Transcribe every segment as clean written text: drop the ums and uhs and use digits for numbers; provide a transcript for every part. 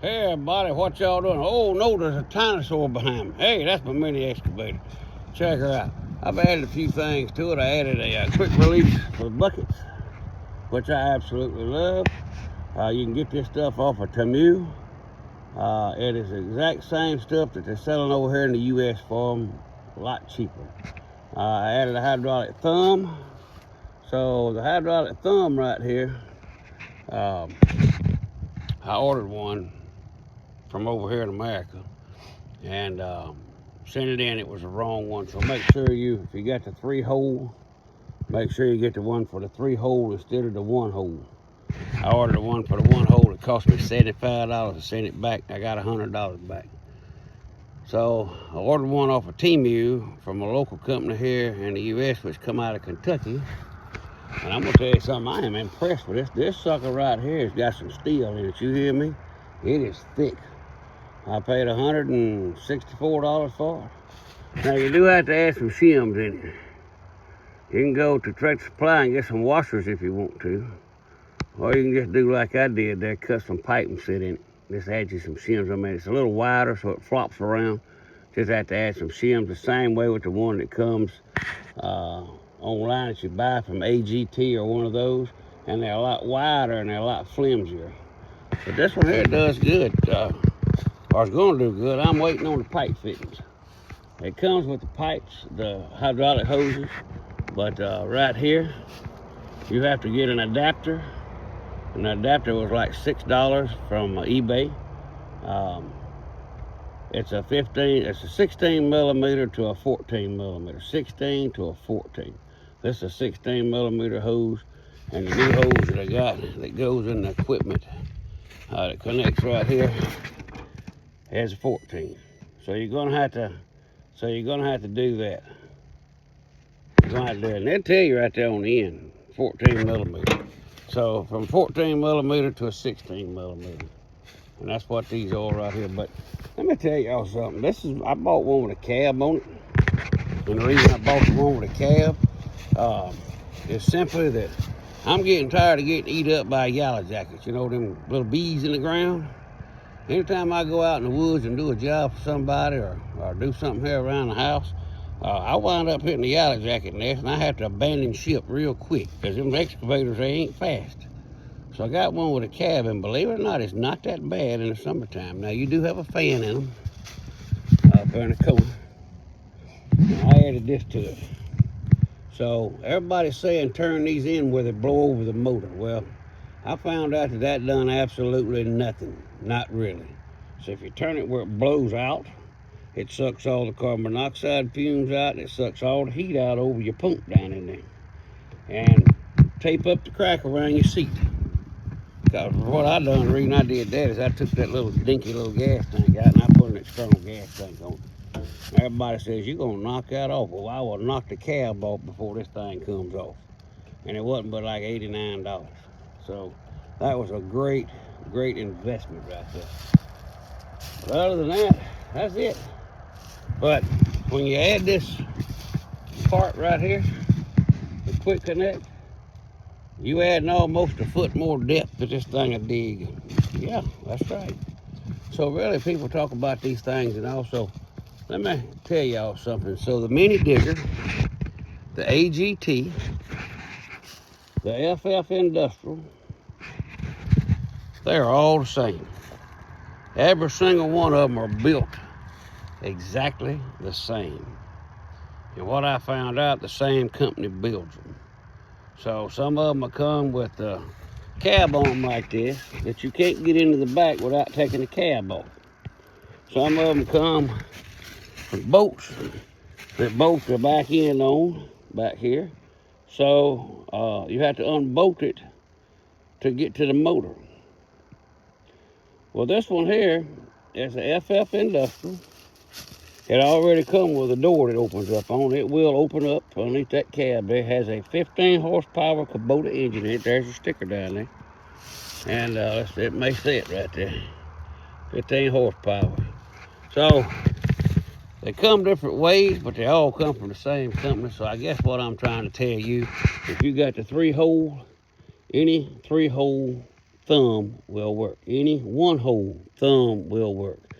Hey everybody, what y'all doing? Oh no, there's a dinosaur behind me. Hey, that's my mini excavator. Check her out. I've added a few things to it. I added a quick release for the buckets, which I absolutely love. You can get this stuff off of Temu. It is the exact same stuff that they're selling over here in the U.S. for them, a lot cheaper. I added a hydraulic thumb. So the hydraulic thumb right here, I ordered one from over here in America and sent it in. It was the wrong one, so make sure if you got the 3-hole, make sure you get the one for the 3-hole instead of the 1-hole. I ordered the one for the 1-hole. It cost me $75 to send it back. I got $100 back. So I ordered one off of Temu from a local company here in the U.S. which come out of Kentucky. And I'm gonna tell you something, I am impressed with this. This sucker right here has got some steel in it. You hear me? It is thick. I paid $164 for it. Now you do have to add some shims in it. You can go to Tractor Supply and get some washers if you want to. Or you can just do like I did there, cut some pipe and sit in it. Just add you some shims. I mean, it's a little wider so it flops around. Just have to add some shims the same way with the one that comes online that you buy from AGT or one of those. And they're a lot wider and they're a lot flimsier. But this one here does good. Or it's going to do good. I'm waiting on the pipe fittings. It comes with the pipes, the hydraulic hoses, but right here, you have to get an adapter. An adapter was like $6 from eBay. It's a 16 millimeter to a 14 millimeter, 16 to a 14. This is a 16 millimeter hose, and the new hose that I got that goes in the equipment that connects right here has a 14. So you're gonna have to do that. You're gonna have to do it. And they'll tell you right there on the end, 14 millimeter. So from 14 millimeter to a 16 millimeter. And that's what these are right here. But let me tell y'all something. I bought one with a cab on it. And the reason I bought the one with a cab is simply that I'm getting tired of getting eat up by yellow jackets. You know, them little bees in the ground. Anytime I go out in the woods and do a job for somebody or do something here around the house, I wind up hitting the yellow jacket nest and I have to abandon ship real quick because them excavators, they ain't fast. So I got one with a cab, and believe it or not, it's not that bad in the summertime. Now you do have a fan in them up there in the corner. I added this to it. So everybody's saying turn these in where they blow over the motor. Well, I found out that done absolutely nothing. Not really. So if you turn it where it blows out, it sucks all the carbon monoxide fumes out, and it sucks all the heat out over your pump down in there. And tape up the crack around your seat. Because what I done, the reason I did that is I took that little dinky little gas tank out and I put an external gas tank on it. Everybody says, you're going to knock that off. Well, I will knock the cab off before this thing comes off. And it wasn't but like $89. So that was a great investment right there. But other than that, that's it. But when you add this part right here, the quick connect, you add almost a foot more depth to this thing of dig. Yeah, that's right. So really, people talk about these things, and also, let me tell y'all something. So the mini digger, the AGT, the FF Industrial, they're all the same. Every single one of them are built exactly the same. And what I found out, the same company builds them. So some of them will come with a cab on them like this, that you can't get into the back without taking the cab off. Some of them come with bolts that bolt the back end on, back here. So you have to unbolt it to get to the motor. Well, this one here is a FF Industrial. It already comes with a door that opens up on it. It will open up underneath that cab. It has a 15 horsepower Kubota engine in it. There's a sticker down there. And it may say it right there. 15 horsepower. So they come different ways, but they all come from the same company. So I guess what I'm trying to tell you, if you got the 3-hole, any 3-hole thumb will work. Any one hole thumb will work.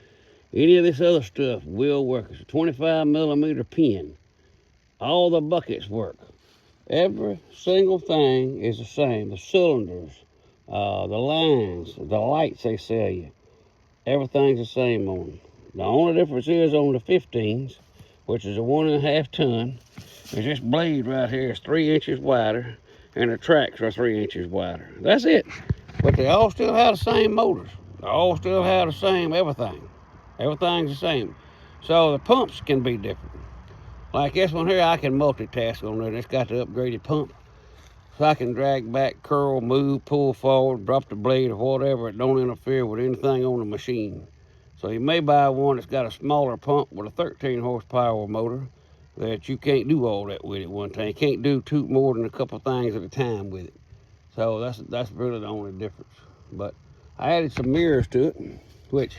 Any of this other stuff will work. It's a 25 millimeter pin. All the buckets work. Every single thing is the same. The cylinders, the lines, the lights they sell you. Everything's the same on them. The only difference is on the 15s, which is a 1.5 ton, is this blade right here is 3 inches wider, and the tracks are 3 inches wider. That's it. But they all still have the same motors. They all still have the same everything. Everything's the same. So the pumps can be different. Like this one here, I can multitask on there. It's got the upgraded pump. So I can drag back, curl, move, pull forward, drop the blade or whatever. It don't interfere with anything on the machine. So you may buy one that's got a smaller pump with a 13 horsepower motor that you can't do all that with at one time. You can't do more than a couple things at a time with it. So that's really the only difference. But I added some mirrors to it, which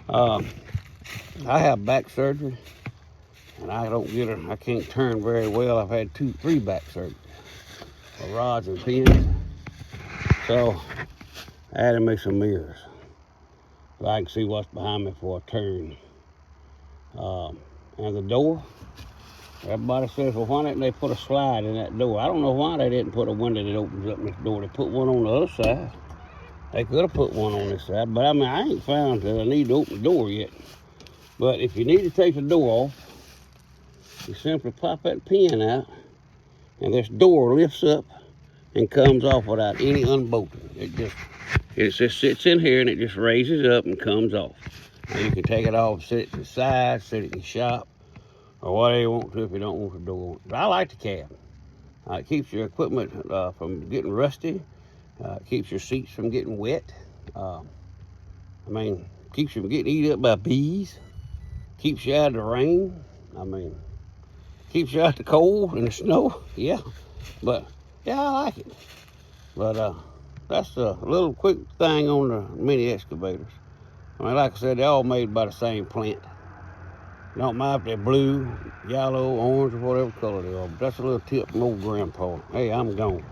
I have back surgery. And I can't turn very well. I've had 3 back surgeries, rods and pins. So I added me some mirrors so I can see what's behind me before I turn. And the door, everybody says, well, why didn't they put a slide in that door? I don't know why they didn't put a window that opens up this door. They put one on the other side. They could have put one on this side, but I mean, I ain't found that I need to open the door yet. But if you need to take the door off, you simply pop that pin out, and this door lifts up and comes off without any unbolting. It just sits in here, and it just raises up and comes off. And you can take it off, sit it to the side, sit it in the shop, or whatever you want to if you don't want the door. But I like the cab. It keeps your equipment from getting rusty. It keeps your seats from getting wet. Keeps you from getting eaten up by bees. Keeps you out of the rain. Keeps you out the cold and the snow. Yeah, but yeah, I like it. But that's a little quick thing on the mini excavators. Like I said, they're all made by the same plant. Don't mind if they're blue, yellow, orange, or whatever color they are. But that's a little tip from old grandpa. Hey, I'm gone.